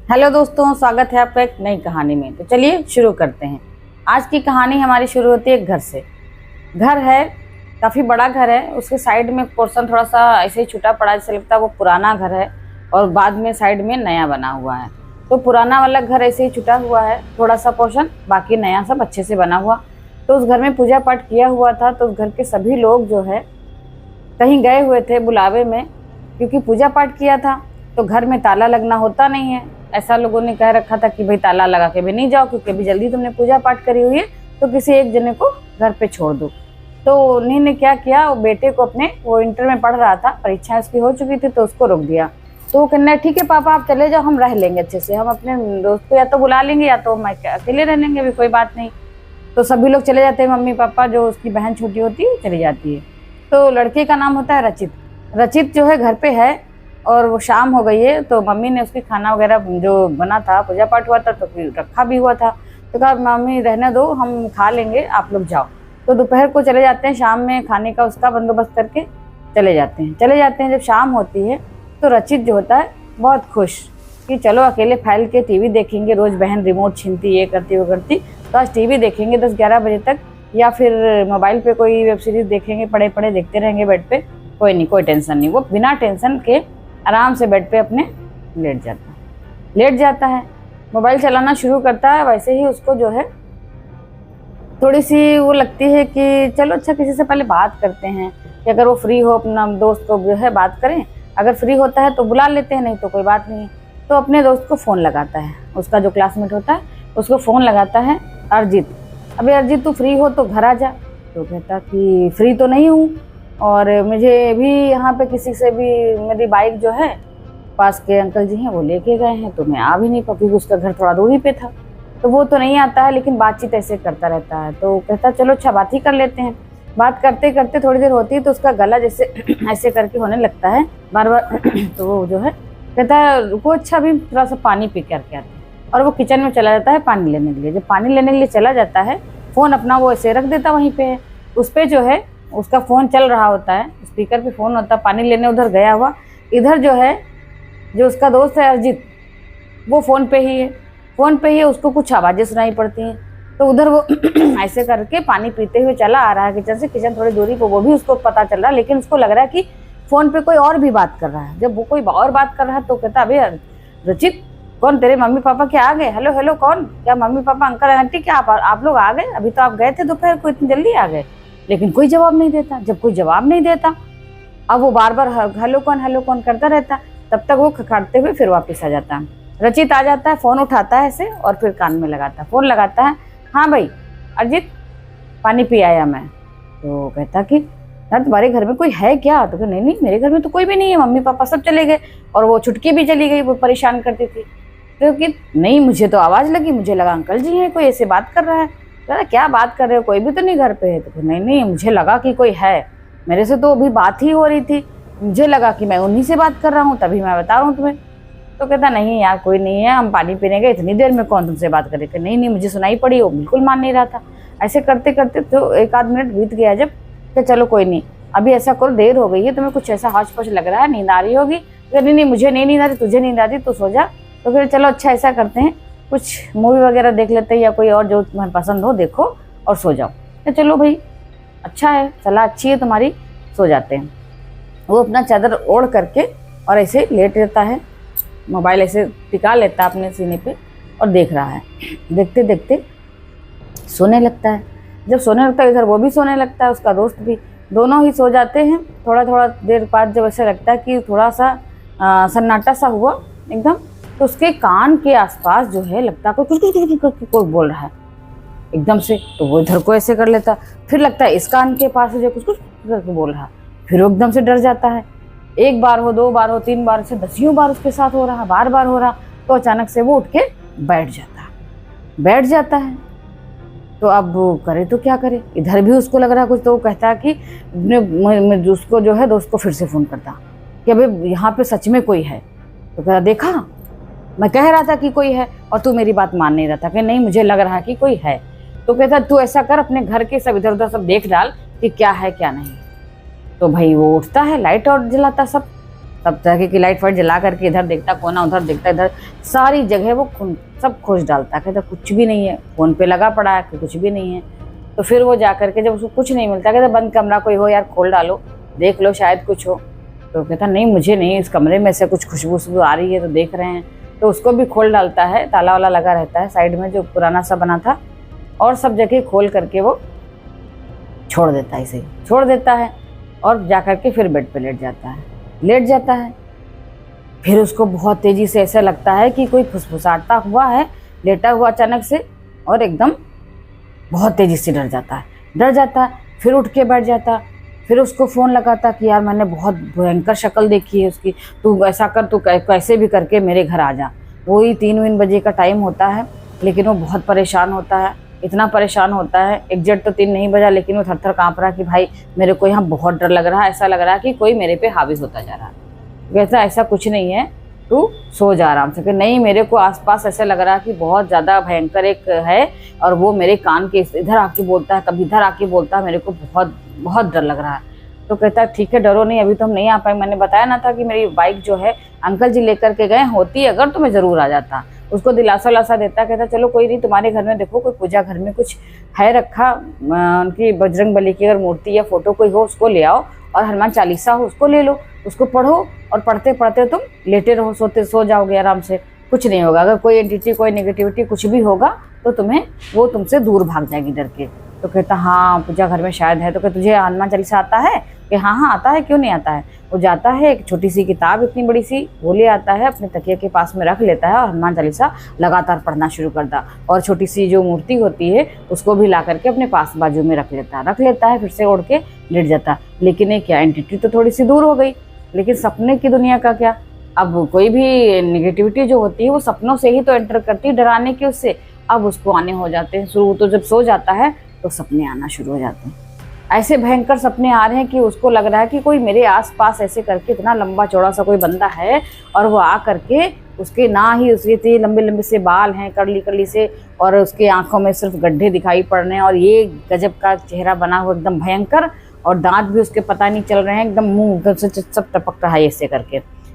Hello दोस्तों, स्वागत है आपका एक नई कहानी में। तो चलिए शुरू करते हैं। आज की कहानी हमारी शुरू होती है घर से। घर है, काफ़ी बड़ा घर है। उसके साइड में पोर्शन थोड़ा सा ऐसे ही छूटा पड़ा, जैसे लगता है वो पुराना घर है और बाद में साइड में नया बना हुआ है। तो पुराना वाला घर ऐसे ही छूटा हुआ है थोड़ा सा पोर्शन, बाकी नया सब अच्छे से बना हुआ। तो उस घर में पूजा पाठ किया हुआ था। तो उस घर के सभी लोग जो है कहीं गए हुए थे बुलावे में, क्योंकि पूजा पाठ किया था। तो घर में ताला लगना होता नहीं है, ऐसा लोगों ने कह रखा था कि भाई ताला लगा के भी नहीं जाओ, क्योंकि अभी जल्दी तुमने पूजा पाठ करी हुई है तो किसी एक जने को घर पे छोड़ दो। तो उन्हीं ने क्या किया, वो बेटे को अपने, वो इंटर में पढ़ रहा था, परीक्षा उसकी हो चुकी थी, तो उसको रोक दिया। तो वो कहना ठीक है पापा आप चले जाओ, हम रह लेंगे अच्छे से, हम अपने दोस्त को या तो बुला लेंगे या तो मैं अकेले रह लेंगे, अभी कोई बात नहीं। तो सभी लोग चले जाते हैं, मम्मी पापा, जो उसकी बहन छोटी होती है चली जाती है। तो लड़के का नाम होता है रचित। रचित जो है घर पे है और वो शाम हो गई है। तो मम्मी ने उसकी खाना वगैरह जो बना था, पूजा पाठ हुआ था तो फिर रखा भी हुआ था, तो कहा मम्मी रहने दो, हम खा लेंगे, आप लोग जाओ। तो दोपहर को चले जाते हैं, शाम में खाने का उसका बंदोबस्त करके चले जाते हैं। जब शाम होती है तो रचित जो होता है बहुत खुश कि चलो अकेले फैल के टीवी देखेंगे। रोज़ बहन रिमोट छीनती, ये करती वो करती, तो आज टीवी देखेंगे 10-11 बजे तक, या फिर मोबाइल पे कोई वेब सीरीज़ देखेंगे, पड़े पड़े देखते रहेंगे बेड पे, कोई नहीं, कोई टेंशन नहीं। वो बिना टेंशन के आराम से बेड पे अपने लेट जाता है, मोबाइल चलाना शुरू करता है। वैसे ही उसको जो है थोड़ी सी वो लगती है कि चलो अच्छा किसी से पहले बात करते हैं, कि अगर वो फ्री हो अपना दोस्त को जो है बात करें, अगर फ्री होता है तो बुला लेते हैं, नहीं तो कोई बात नहीं। तो अपने दोस्त को फ़ोन लगाता है, उसका जो क्लासमेट होता है उसको फ़ोन लगाता है, अरिजीत, अबे अरिजीत तू फ्री हो तो घर आ जा। तो कहता कि फ्री तो नहीं हूँ, और मुझे भी यहाँ पे किसी से भी, मेरी बाइक जो है पास के अंकल जी हैं वो लेके गए हैं, तो मैं आ भी नहीं पाऊँ, क्योंकि उसका घर थोड़ा दूरी पे था। तो वो तो नहीं आता है, लेकिन बातचीत ऐसे करता रहता है। तो कहता चलो अच्छा बात ही कर लेते हैं। बात करते करते थोड़ी देर होती है तो उसका गला जैसे ऐसे करके होने लगता है बार बार। तो वो जो है कहता है रुको, अच्छा अभी थोड़ा सा पानी पी करके आते हैं। और वो किचन में चला जाता है पानी लेने के लिए। जब पानी लेने के लिए चला जाता है, फ़ोन अपना वो ऐसे रख देता वहीं पे, उस पर जो है उसका फ़ोन चल रहा होता है, स्पीकर पे फ़ोन होता है, पानी लेने उधर गया हुआ। इधर जो है, जो उसका दोस्त है अरिजीत, वो फ़ोन पे ही है, उसको कुछ आवाज़ें सुनाई पड़ती हैं। तो उधर वो ऐसे करके पानी पीते हुए चला आ रहा है किचन से, किचन थोड़ी दूरी पर, वो भी उसको पता चल रहा है, लेकिन उसको लग रहा है कि फ़ोन पे कोई और भी बात कर रहा है। जब वो कोई और बात कर रहा है तो कहता अबे रचित, कौन, तेरे मम्मी पापा क्या आ गए? हेलो हेलो, कौन, क्या मम्मी पापा अंकल आंटी क्या आप लोग आ गए? अभी तो आप गए थे दोपहर को, इतनी जल्दी आ गए। लेकिन कोई जवाब नहीं देता। जब कोई जवाब नहीं देता, अब वो बार बार हेलो कौन करता रहता। तब तक वो खखाड़ते हुए फिर वापस आ जाता है। रचित आ जाता है, फ़ोन उठाता है ऐसे और फिर कान में लगाता है, फ़ोन लगाता है, हाँ भाई अरिजीत, पानी पी आया मैं। तो कहता कि यार तुम्हारे घर में कोई है क्या? तो नहीं नहीं, मेरे घर में तो कोई भी नहीं है, मम्मी पापा सब चले गए, और वो छुटकी भी चली गई, वो परेशान करती थी। तो कि नहीं, मुझे तो आवाज़ लगी, मुझे लगा अंकल जी हैं, कोई ऐसे बात कर रहा है। दादा क्या बात कर रहे हो, कोई भी तो नहीं घर पे है? तो नहीं नहीं, मुझे लगा कि कोई है, मेरे से तो अभी बात ही हो रही थी, मुझे लगा कि मैं उन्हीं से बात कर रहा हूँ, तभी मैं बता रहा हूँ तुम्हें। तो कहता नहीं यार कोई नहीं है, हम पानी पीने गए, इतनी देर में कौन तुमसे बात करे? कि नहीं नहीं, मुझे सुनाई पड़ी, वो बिल्कुल मान नहीं रहा था। ऐसे करते करते तो 1-आध मिनट बीत गया। जब कि चलो कोई नहीं, अभी ऐसा करो, देर हो गई है, तुम्हें कुछ ऐसा हौच पौच लग रहा है, नींद आ रही होगी। तो नहीं नहीं, मुझे नहीं नींद आ रही, तुझे नींद आ रही तो सो जा। तो फिर चलो अच्छा ऐसा करते हैं, कुछ मूवी वगैरह देख लेते हैं, या कोई और जो तुम्हें पसंद हो देखो और सो जाओ। तो चलो भाई अच्छा है, सलाह अच्छी है तुम्हारी, सो जाते हैं। वो अपना चादर ओढ़ करके और ऐसे लेट रहता है, मोबाइल ऐसे टिका लेता है अपने सीने पे और देख रहा है। देखते देखते सोने लगता है। जब सोने लगता है, इधर वो भी सोने लगता है, उसका दोस्त भी, दोनों ही सो जाते हैं। थोड़ा देर बाद जब ऐसा लगता है कि थोड़ा सा सन्नाटा सा हुआ एकदम, तो उसके कान के आसपास जो है लगता है कोई बोल रहा है एकदम से। तो वो इधर को ऐसे कर लेता, फिर लगता है इस कान के पास जो कुछ करके बोल रहा है, फिर वो एकदम से डर जाता है। 1 बार हो, 2 बार हो, 3 बार से 10 बार उसके साथ हो रहा, बार बार हो रहा। तो अचानक से वो उठ के बैठ जाता है। तो अब वो करे तो क्या करे, इधर भी उसको लग रहा है कुछ। तो वो कहता है कि उसको जो है दोस्त को फिर से फ़ोन करता कि अबे यहाँ पे सच में कोई है। तो कहता देखा, मैं कह रहा था कि कोई है और तू मेरी बात मान नहीं रहा था, कि नहीं मुझे लग रहा है कि कोई है। तो कहता तू ऐसा कर, अपने घर के सब इधर उधर सब देख डाल कि क्या है क्या नहीं। तो भाई वो उठता है, लाइट और जलाता, सब सब तरह की लाइट फाइट जला करके इधर देखता कोना, उधर देखता इधर, सारी जगह वो सब खोज डालता। कहता कुछ भी नहीं है, फ़ोन पे लगा पड़ा है कि कुछ भी नहीं है। तो फिर वो जा करके जब उसको कुछ नहीं मिलता, कहता बंद कमरा कोई हो यार, खोल डालो देख लो शायद कुछ हो। तो कहता नहीं मुझे नहीं, इस कमरे में से कुछ खुशबू आ रही है तो देख रहे हैं। तो उसको भी खोल डालता है, ताला वाला लगा रहता है साइड में जो पुराना सा बना था, और सब जगह खोल करके वो छोड़ देता है, इसे छोड़ देता है और जा करके फिर बेड पे लेट जाता है। फिर उसको बहुत तेजी से ऐसा लगता है कि कोई फुसफुसाता हुआ है लेटा हुआ अचानक से, और एकदम बहुत तेजी से डर जाता है। फिर उठ के बैठ जाता, फिर उसको फ़ोन लगाता कि यार मैंने बहुत भयंकर शक्ल देखी है उसकी, तू ऐसा कर, तू कैसे भी करके मेरे घर आ जा। वही 3 बजे का टाइम होता है, लेकिन वो बहुत परेशान होता है, इतना परेशान होता है, एग्जैक्ट तो 3 नहीं बजा, लेकिन वो थर-थर काँप रहा कि भाई मेरे को यहाँ बहुत डर लग रहा है, ऐसा लग रहा है कि कोई मेरे पे हावी होता जा रहा है। कहता ऐसा कुछ नहीं है, तू सो जा आराम से। कि नहीं, मेरे को आसपास ऐसा लग रहा है कि बहुत ज़्यादा भयंकर एक है, और वो मेरे कान के इधर आके बोलता है, कभी इधर आके बोलता है, मेरे को बहुत बहुत डर लग रहा है। तो कहता है ठीक है डरो नहीं, अभी तो हम नहीं आ पाए, मैंने बताया ना था कि मेरी बाइक जो है अंकल जी लेकर के गए, होती अगर तो मैं ज़रूर आ जाता। उसको दिलासा उलासा देता। कहता चलो कोई नहीं, तुम्हारे घर में देखो कोई पूजा घर में कुछ है रखा, उनकी बजरंग बली की अगर मूर्ति या फोटो कोई हो उसको ले आओ, और हनुमान चालीसा हो उसको ले लो, उसको पढ़ो, और पढ़ते पढ़ते तुम लेटे रहो, सो जाओगे आराम से, कुछ नहीं होगा। अगर कोई एंटिटी कोई नेगेटिविटी कुछ भी होगा तो वो तुमसे दूर भाग जाएगी डर के। तो कहता हाँ पूजा घर में शायद है। तो कहता तुझे हनुमान चालीसा आता है? कि हाँ आता है, क्यों नहीं आता है। वो जाता है, एक छोटी सी किताब इतनी बड़ी सी वो ले आता है, अपने तकिए के पास में रख लेता है, और हनुमान चालीसा लगातार पढ़ना शुरू करता। और छोटी सी जो मूर्ति होती है उसको भी ला करके अपने पास बाजू में रख लेता है, फिर से उड़ के लेट जाता। लेकिन ये क्या, एंटिटी तो थोड़ी सी दूर हो गई, लेकिन सपने की दुनिया का क्या। अब कोई भी नेगेटिविटी जो होती है वो सपनों से ही तो एंटर करती है, डराने के उससे। अब उसको आने हो जाते हैं शुरू। तो जब सो जाता है तो सपने आना शुरू हो जाते हैं। ऐसे भयंकर सपने आ रहे हैं कि उसको लग रहा है कि कोई मेरे आसपास ऐसे करके इतना लंबा चौड़ा सा कोई बंदा है, और वो आ करके उसके ना ही उसके इतने लंबे लंबे से बाल हैं करली करली से, और उसके आंखों में सिर्फ गड्ढे दिखाई पड़ रहे हैं, और ये गजब का चेहरा बना हुआ एकदम भयंकर, और दांत भी उसके पता नहीं चल रहे हैं, एकदम मुंह से सब टपक रहा है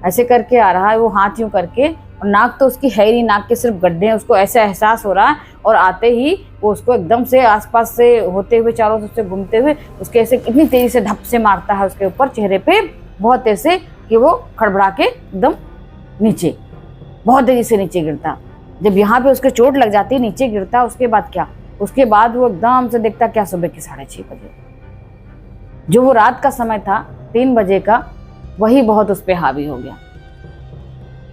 ऐसे करके आ रहा है वो हाथ यूँ करके। और नाक तो उसकी है ही नहीं, नाक के सिर्फ गड्ढे हैं। उसको ऐसा एहसास हो रहा है, और आते ही वो उसको एकदम से आसपास से होते हुए चारों तरफ से घूमते हुए उसके ऐसे इतनी तेजी से धप से मारता है उसके ऊपर चेहरे पे, बहुत तेज से कि वो खड़बड़ा के एकदम नीचे, बहुत तेजी से नीचे गिरता। जब यहाँ पे उसके चोट लग जाती है, नीचे गिरता, उसके बाद क्या, उसके बाद वो एकदम से देखता क्या, सुबह के 6:30 बजे, जो वो रात का समय था 3 बजे का, वही बहुत उस पर हावी हो गया।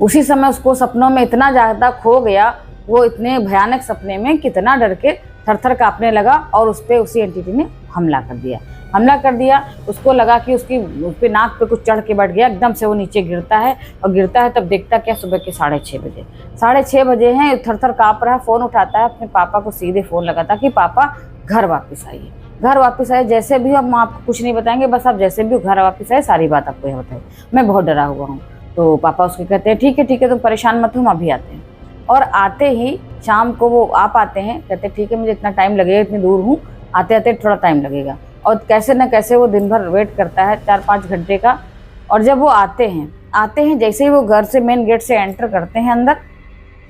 उसी समय उसको सपनों में इतना ज़्यादा खो गया, वो इतने भयानक सपने में कितना डर के थर-थर कांपने लगा, और उस पर उसी एंटिटी ने हमला कर दिया। उसको लगा कि उस पे नाक पे कुछ चढ़ के बैठ गया, एकदम से वो नीचे गिरता है, और गिरता है तब देखता क्या, सुबह के 6:30 बजे हैं। थर-थर काँप रहा है, फ़ोन उठाता है, अपने पापा को सीधे फ़ोन लगाता कि पापा घर वापस आइए, जैसे भी हम आपको कुछ नहीं बताएंगे, बस आप जैसे भी घर वापस आए सारी बात आपको बताइए, मैं बहुत डरा हुआ हूँ। तो पापा उसके कहते हैं ठीक है तुम परेशान मत हो, हम अभी आते हैं। और आते ही शाम को वो आ पाते हैं, कहते ठीक है मुझे इतना टाइम लगेगा, इतनी दूर हूँ, आते आते थोड़ा टाइम लगेगा। और कैसे न कैसे वो दिन भर वेट करता है 4-5 घंटे का। और जब वो आते हैं जैसे ही वो घर से मेन गेट से एंटर करते हैं अंदर,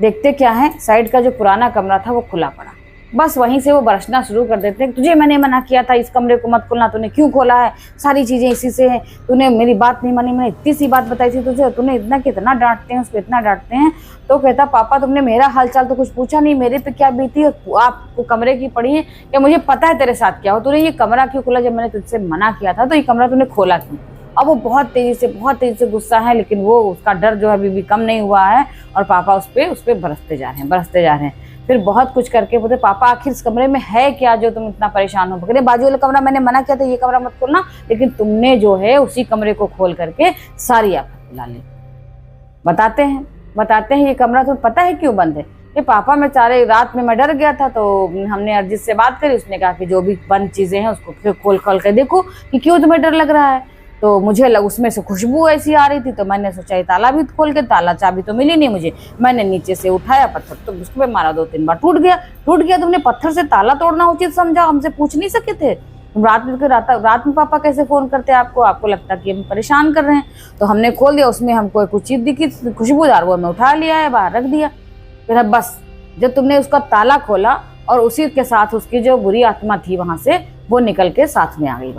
देखते क्या है, साइड का जो पुराना कमरा था वो खुला पड़ा। बस वहीं से वो बरसना शुरू कर देते हैं, तुझे मैंने मना किया था इस कमरे को मत खोलना, तूने क्यों खोला है, सारी चीज़ें इसी से हैं, तूने मेरी बात नहीं मानी, मैंने इतनी सी बात बताई थी तुझे, तूने कितना डांटते हैं उसको, इतना डांटते हैं। तो कहता पापा तुमने मेरा हालचाल तो कुछ पूछा नहीं, मेरे पे क्या बीती, आपको कमरे की पड़ी है, क्या मुझे पता है तेरे साथ क्या हो, तूने ये कमरा क्यों खोला, जब मैंने तुझसे मना किया था तो ये कमरा तूने खोला क्यों। अब वो बहुत तेजी से गुस्सा है, लेकिन वो उसका डर जो है अभी भी कम नहीं हुआ है, और पापा उस पर बरसते जा रहे हैं। फिर बहुत कुछ करके बोलते पापा आखिर इस कमरे में है क्या जो तुम इतना परेशान हो। कहते बाजू वाला कमरा मैंने मना किया था, ये कमरा मत खोलना, लेकिन तुमने जो है उसी कमरे को खोल करके सारी आफत बुला ली। बताते हैं ये कमरा तुम्हें पता है क्यों बंद है। ये पापा मैं रात में मैं डर गया था, तो हमने अरजीत से बात करी, उसने कहा कि जो भी बंद चीज़ें हैं उसको फिर खोल कर देखो कि क्यों तुम्हें डर लग रहा है। तो मुझे उसमें से खुशबू ऐसी आ रही थी, तो मैंने सोचा ये ताला भी खोल के, ताला चाबी तो मिली नहीं मुझे, मैंने नीचे से उठाया पत्थर, तो उसको पे मारा, 2-3 बार टूट गया। तुमने पत्थर से ताला तोड़ना उचित समझा, हमसे पूछ नहीं सके थे। तुम रात में पापा कैसे फ़ोन करते आपको, आपको लगता कि हम परेशान कर रहे हैं। तो हमने खोल दिया, उसमें हमको कुछ चीज़ दिखी खुशबूदार, वो हमें उठा लिया है, बाहर रख दिया। फिर अब बस जब तुमने उसका ताला खोला और उसी के साथ उसकी जो बुरी आत्मा थी वहाँ से वो निकल के साथ में आ गई,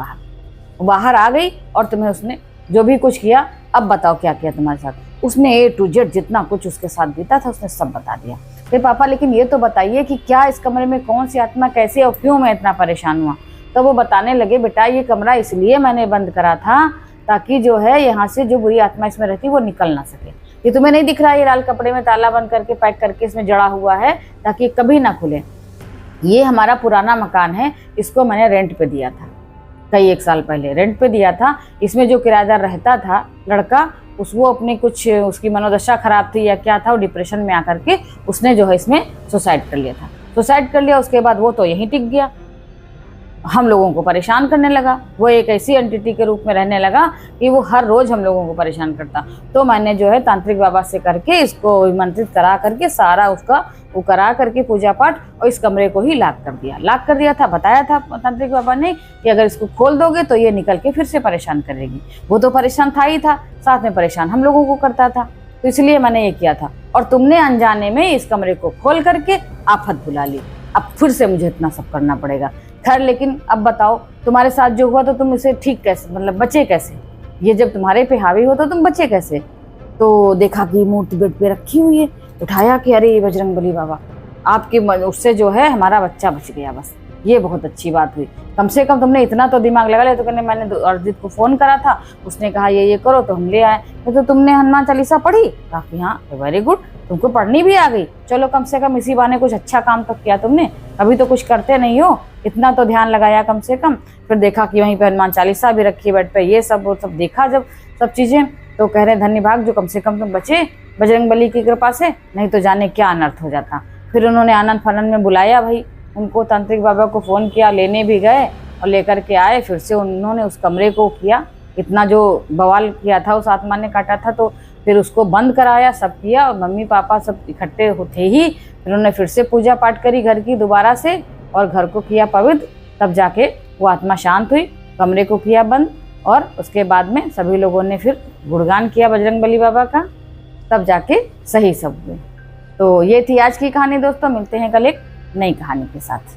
बाहर आ गई। और तुम्हें उसने जो भी कुछ किया, अब बताओ क्या किया तुम्हारे साथ। उसने A to Z जितना कुछ उसके साथ बीता था उसने सब बता दिया। फिर पापा लेकिन ये तो बताइए कि क्या इस कमरे में कौन सी आत्मा, कैसे और क्यों मैं इतना परेशान हुआ। तो वो बताने लगे, बेटा ये कमरा इसलिए मैंने बंद करा था ताकि जो है यहाँ से जो बुरी आत्मा इसमें रहती वो निकल ना सके। ये तुम्हें नहीं दिख रहा, ये लाल कपड़े में ताला बंद करके पैक करके इसमें जड़ा हुआ है ताकि कभी ना खुले। ये हमारा पुराना मकान है, इसको मैंने रेंट पे दिया था, कई 1 साल पहले रेंट पे दिया था। इसमें जो किराएदार रहता था लड़का, वो अपनी कुछ उसकी मनोदशा खराब थी या क्या था, वो डिप्रेशन में आकर के उसने जो है इसमें सुसाइड कर लिया था। सुसाइड कर लिया, उसके बाद वो तो यहीं टिक गया, हम लोगों को परेशान करने लगा। वो एक ऐसी एंटिटी के रूप में रहने लगा कि वो हर रोज हम लोगों को परेशान करता। तो मैंने जो है तांत्रिक बाबा से करके इसको विमंत्रित करा करके सारा उसका वो करा करके पूजा पाठ, और इस कमरे को ही लॉक कर दिया था। बताया था तांत्रिक बाबा ने कि अगर इसको खोल दोगे तो ये निकल के फिर से परेशान करेगी। वो तो परेशान था ही था, साथ में परेशान हम लोगों को करता था, तो इसलिए मैंने ये किया था। और तुमने अनजाने में इस कमरे को खोल करके आफत बुला ली। अब फिर से मुझे इतना सब करना पड़ेगा। खैर लेकिन अब बताओ तुम्हारे साथ जो हुआ तो तुम इसे ठीक कैसे, मतलब बचे कैसे? ये जब तुम्हारे पे हावी हो तो तुम बचे कैसे? तो देखा कि मूर्ति बेड पे रखी हुई है, उठाया कि अरे ये बजरंगबली बाबा आपके उससे जो है हमारा बच्चा बच गया, बस ये बहुत अच्छी बात हुई। कम से कम तुमने इतना तो दिमाग लगा लिया। तो कहने मैंने अर्जित को फ़ोन करा था, उसने कहा ये करो तो हम ले आए। तो तुमने हनुमान चालीसा पढ़ी? कहा कि हाँ, वेरी गुड, तुमको पढ़नी भी आ गई। चलो कम से कम इसी बहाने कुछ अच्छा काम तो किया तुमने, अभी तो कुछ करते नहीं हो, इतना तो ध्यान लगाया कम से कम। फिर देखा कि वहीं पे हनुमान चालीसा भी रखी है बेड पे, ये सब वो सब देखा जब सब चीज़ें, तो कह रहे धन्य भाग जो कम से कम तुम बचे बजरंगबली की कृपा से, नहीं तो जाने क्या अनर्थ हो जाता। फिर उन्होंने आनंद फानंद में बुलाया भाई उनको, तांत्रिक बाबा को फ़ोन किया, लेने भी गए और लेकर के आए। फिर से उन्होंने उस कमरे को किया, इतना जो बवाल किया था उस आत्मा ने काटा था, तो फिर उसको बंद कराया, सब किया। और मम्मी पापा सब इकट्ठे होते ही फिर उन्होंने फिर से पूजा पाठ करी घर की दोबारा से, और घर को किया पवित्र। तब जाके वो आत्मा शांत हुई, कमरे को किया बंद, और उसके बाद में सभी लोगों ने फिर गुणगान किया बजरंगबली बाबा का, तब जाके सही सब हुए। तो ये थी आज की कहानी दोस्तों, मिलते हैं कल एक नई कहानी के साथ।